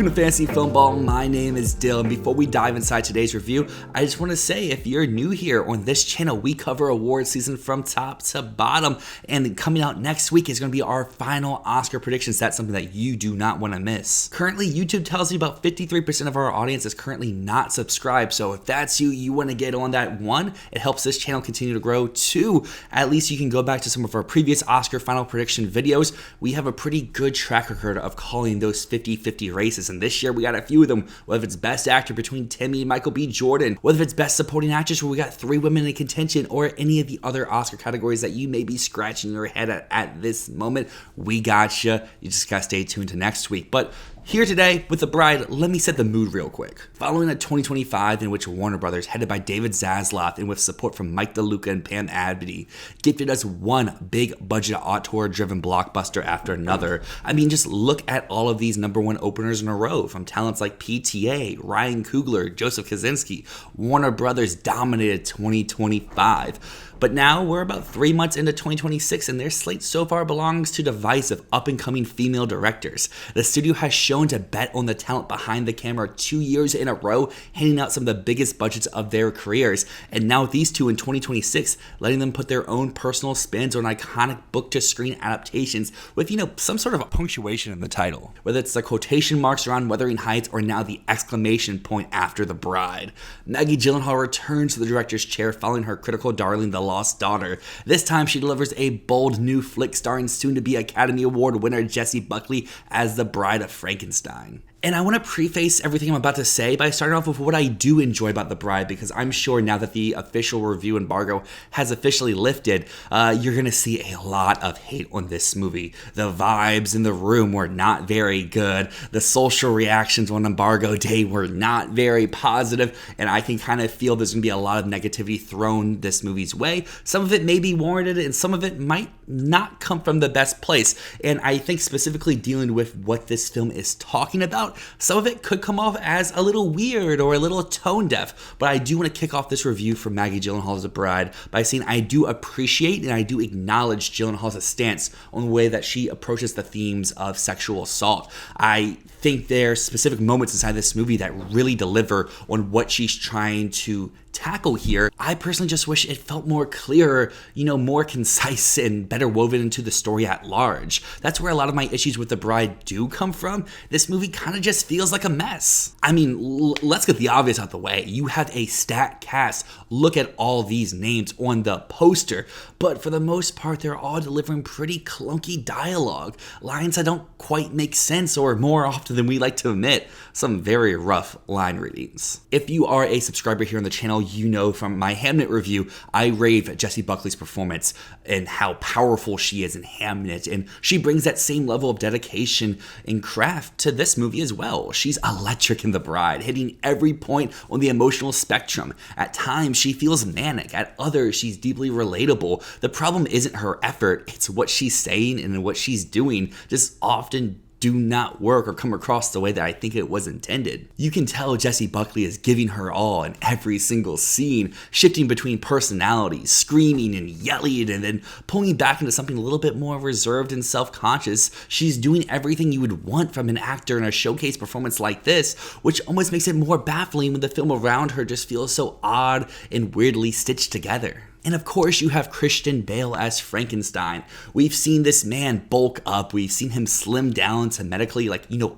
to Fantasy Filmball. My name is Dyl, and before we dive inside today's review, I just want to say if you're new here on this channel, we cover awards season from top to bottom, and coming out next week is going to be our final Oscar predictions. That's something that you do not want to miss. Currently, YouTube tells me about 53% of our audience is currently not subscribed, so if that's you, you want to get on that. One, it helps this channel continue to grow. Two, at least you can go back to some of our previous Oscar final prediction videos. We have a pretty good track record of calling those 50-50 races, and this year we got a few of them, whether it's best actor between Timmy and Michael B. Jordan, whether it's best supporting actress where we got 3 women in contention, or any of the other Oscar categories that you may be scratching your head at this moment. We gotcha. You just gotta stay tuned to next week. But here today with The Bride, let me set the mood real quick. Following a 2025 in which Warner Brothers, headed by David Zaslav and with support from Mike DeLuca and Pam Abdy, gifted us one big budget auteur-driven blockbuster after another. I mean, just look at all of these #1 openers in a row from talents like PTA, Ryan Coogler, Joseph Kosinski. Warner Brothers dominated 2025. But now we're about 3 months into 2026, and their slate so far belongs to divisive, up-and-coming female directors. The studio has shown to bet on the talent behind the camera 2 years in a row, handing out some of the biggest budgets of their careers. And now with these two in 2026, letting them put their own personal spins on iconic book-to-screen adaptations with, some sort of a punctuation in the title. Whether it's the quotation marks around Wuthering Heights or now the exclamation point after The Bride. Maggie Gyllenhaal returns to the director's chair following her critical darling, The Lost Daughter. This time she delivers a bold new flick starring soon-to-be Academy Award winner Jessie Buckley as the Bride of Frankenstein. And I want to preface everything I'm about to say by starting off with what I do enjoy about The Bride, because I'm sure now that the official review embargo has officially lifted, you're going to see a lot of hate on this movie. The vibes in the room were not very good. The social reactions on embargo day were not very positive, and I can kind of feel there's going to be a lot of negativity thrown this movie's way. Some of it may be warranted, and some of it might not come from the best place. And I think specifically dealing with what this film is talking about, some of it could come off as a little weird or a little tone deaf, but I do want to kick off this review for Maggie Gyllenhaal's The Bride by saying I do appreciate and I do acknowledge Gyllenhaal's stance on the way that she approaches the themes of sexual assault. I think there are specific moments inside this movie that really deliver on what she's trying to tackle here. I personally just wish it felt more clear, more concise and better woven into the story at large. That's where a lot of my issues with The Bride do come from. This movie kind of just feels like a mess. I mean, let's get the obvious out the way. You have a stacked cast. Look at all these names on the poster, but for the most part, they're all delivering pretty clunky dialogue. Lines that don't quite make sense, or more often than we like to admit, some very rough line readings. If you are a subscriber here on the channel, you know from my Hamnet review, I rave Jessie Buckley's performance and how powerful she is in Hamnet, and she brings that same level of dedication and craft to this movie as well. She's electric in The Bride, hitting every point on the emotional spectrum. At times, she feels manic. At others, she's deeply relatable. The problem isn't her effort, it's what she's saying and what she's doing just often do not work or come across the way that I think it was intended. You can tell Jessie Buckley is giving her all in every single scene, shifting between personalities, screaming and yelling, and then pulling back into something a little bit more reserved and self-conscious. She's doing everything you would want from an actor in a showcase performance like this, which almost makes it more baffling when the film around her just feels so odd and weirdly stitched together. And of course, you have Christian Bale as Frankenstein. We've seen this man bulk up. We've seen him slim down to medically,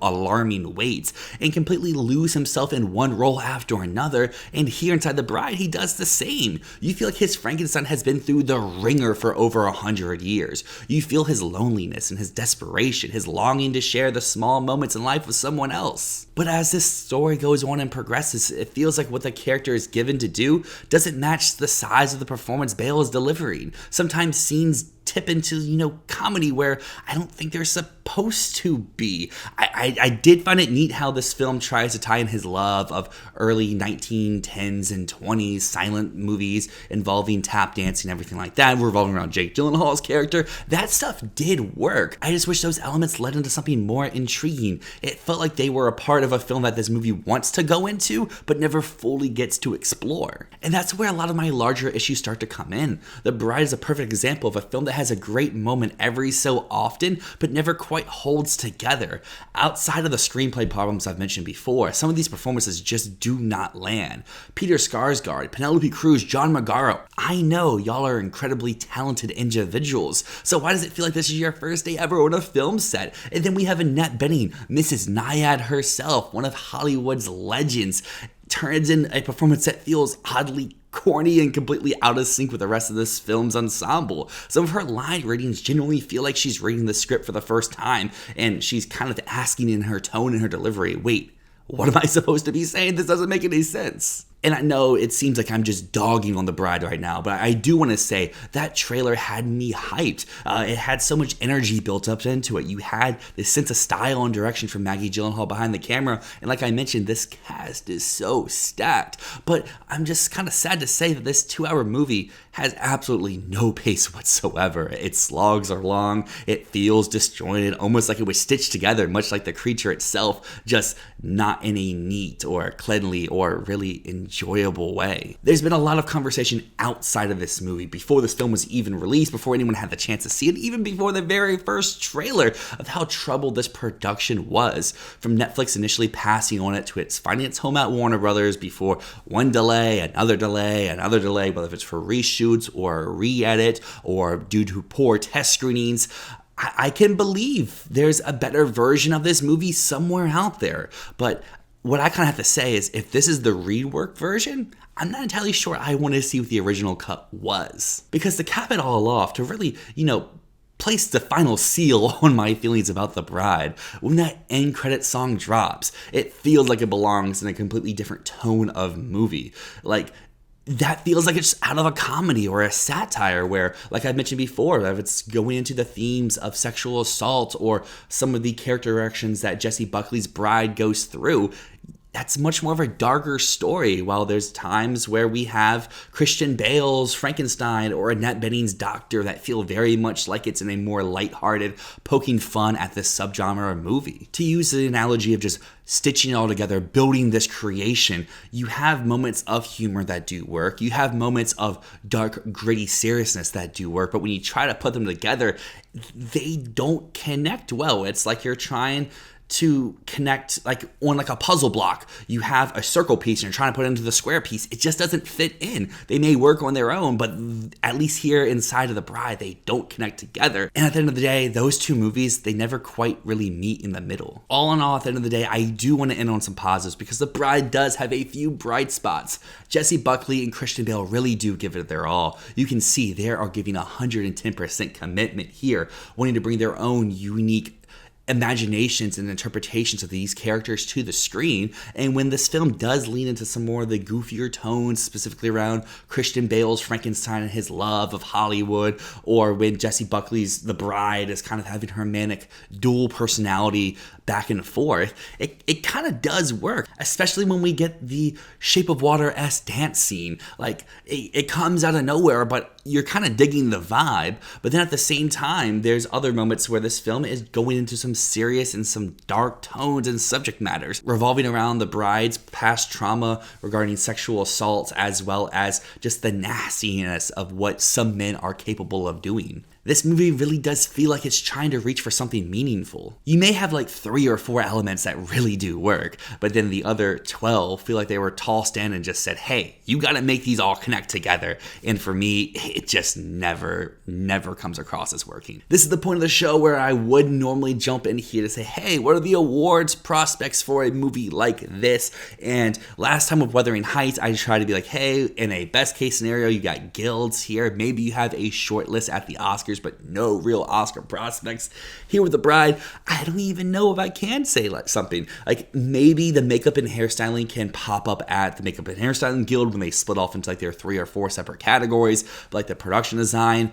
alarming weights and completely lose himself in one role after another. And here inside The Bride, he does the same. You feel like his Frankenstein has been through the ringer for over 100 years. You feel his loneliness and his desperation, his longing to share the small moments in life with someone else. But as this story goes on and progresses, it feels like what the character is given to do doesn't match the size of the performance Bale is delivering. Sometimes scenes tip into, comedy where I don't think they're supposed to be. I did find it neat how this film tries to tie in his love of early 1910s and 20s silent movies involving tap dancing and everything like that, revolving around Jake Gyllenhaal's character. That stuff did work. I just wish those elements led into something more intriguing. It felt like they were a part of a film that this movie wants to go into, but never fully gets to explore. And that's where a lot of my larger issues start to come in. The Bride is a perfect example of a film that has a great moment every so often, but never quite holds together. Outside of the screenplay problems I've mentioned before, some of these performances just do not land. Peter Skarsgård, Penelope Cruz, John Magaro, I know y'all are incredibly talented individuals, so why does it feel like this is your first day ever on a film set? And then we have Annette Bening, Mrs. Nyad herself, one of Hollywood's legends, turns in a performance that feels oddly corny and completely out of sync with the rest of this film's ensemble. Some of her line readings genuinely feel like she's reading the script for the first time, and she's kind of asking in her tone and her delivery, wait, what am I supposed to be saying? This doesn't make any sense. And I know it seems like I'm just dogging on The Bride right now, but I do want to say that trailer had me hyped. It had so much energy built up into it. You had this sense of style and direction from Maggie Gyllenhaal behind the camera. And like I mentioned, this cast is so stacked. But I'm just kind of sad to say that this 2-hour movie has absolutely no pace whatsoever. Its slogs are long. It feels disjointed, almost like it was stitched together, much like the creature itself, just not in a neat or cleanly or really enjoyable way. There's been a lot of conversation outside of this movie before this film was even released, before anyone had the chance to see it, even before the very first trailer, of how troubled this production was. From Netflix initially passing on it to its finding its home at Warner Brothers before one delay, another delay, another delay, whether it's for reshoots or a re-edit or due to poor test screenings. I can believe there's a better version of this movie somewhere out there, but what I kind of have to say is, if this is the rework version, I'm not entirely sure I want to see what the original cut was. Because to cap it all off, to really, place the final seal on my feelings about The Bride, when that end credit song drops, it feels like it belongs in a completely different tone of movie. Like, that feels like it's out of a comedy or a satire where, like I mentioned before, if it's going into the themes of sexual assault or some of the character directions that Jessie Buckley's Bride goes through, that's much more of a darker story, while there's times where we have Christian Bale's Frankenstein or Annette Bening's Doctor that feel very much like it's in a more lighthearted, poking fun at this subgenre movie. To use the analogy of just stitching it all together, building this creation, you have moments of humor that do work, you have moments of dark, gritty seriousness that do work, but when you try to put them together, they don't connect well. It's like you're trying to connect like on like a puzzle block. You have a circle piece and you're trying to put it into the square piece. It just doesn't fit in. They may work on their own, but at least here inside of The Bride, they don't connect together. And at the end of the day, those two movies, they never quite really meet in the middle. All in all, at the end of the day, I do want to end on some positives because The Bride does have a few bright spots. Jessie Buckley and Christian Bale really do give it their all. You can see they are giving 110% commitment here, wanting to bring their own unique imaginations and interpretations of these characters to the screen. And when this film does lean into some more of the goofier tones, specifically around Christian Bale's Frankenstein and his love of Hollywood, or when Jessie Buckley's The Bride is kind of having her manic dual personality back and forth, it kind of does work, especially when we get the Shape of Water-esque dance scene. Like, it comes out of nowhere, but you're kind of digging the vibe. But then at the same time, there's other moments where this film is going into some serious and some dark tones and subject matters, revolving around the bride's past trauma regarding sexual assaults, as well as just the nastiness of what some men are capable of doing. This movie really does feel like it's trying to reach for something meaningful. You may have like 3 or 4 elements that really do work, but then the other 12 feel like they were tossed in and just said, hey, you gotta make these all connect together. And for me, it just never comes across as working. This is the point of the show where I would normally jump in here to say, hey, what are the awards prospects for a movie like this? And last time with Wuthering Heights, I tried to be like, hey, in a best case scenario, you got guilds here. Maybe you have a short list at the Oscars, but no real Oscar prospects. Here with The Bride, I don't even know if I can say like something. Like, maybe the makeup and hairstyling can pop up at the Makeup and Hairstyling Guild when they split off into like their 3 or 4 separate categories. But like the production design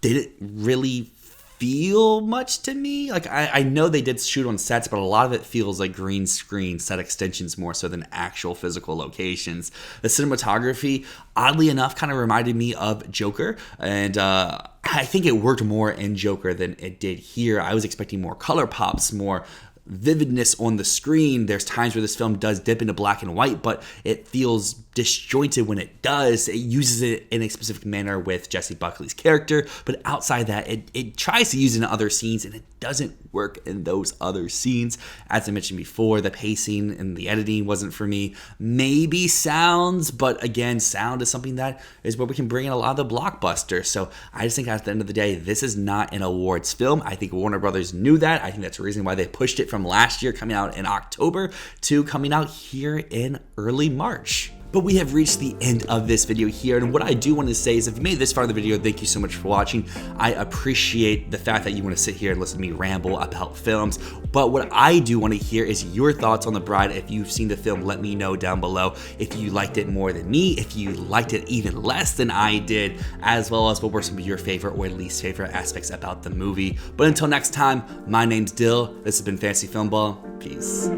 didn't really feel much to me. Like, I know they did shoot on sets, but a lot of it feels like green screen set extensions more so than actual physical locations. The cinematography, oddly enough, kind of reminded me of Joker, and I think it worked more in Joker than it did here. I was expecting more color pops, more vividness on the screen. There's times where this film does dip into black and white, but it feels disjointed when it does. It uses it in a specific manner with Jesse Buckley's character, but outside that, it tries to use it in other scenes, and it doesn't work in those other scenes. As I mentioned before, the pacing and the editing wasn't for me. Maybe sounds, but again, sound is something that is where we can bring in a lot of the blockbusters. So I just think at the end of the day, this is not an awards film. I think Warner Brothers knew that. I think that's the reason why they pushed it from last year coming out in October to coming out here in early March. But we have reached the end of this video here, and what I do want to say is if you made it this far in the video, thank you so much for watching. I appreciate the fact that you want to sit here and listen to me ramble about films, but what I do want to hear is your thoughts on The Bride. If you've seen the film, let me know down below. If you liked it more than me, if you liked it even less than I did, as well as what were some of your favorite or least favorite aspects about the movie. But until next time, my name's Dyl. This has been Fantasy Filmball. Peace.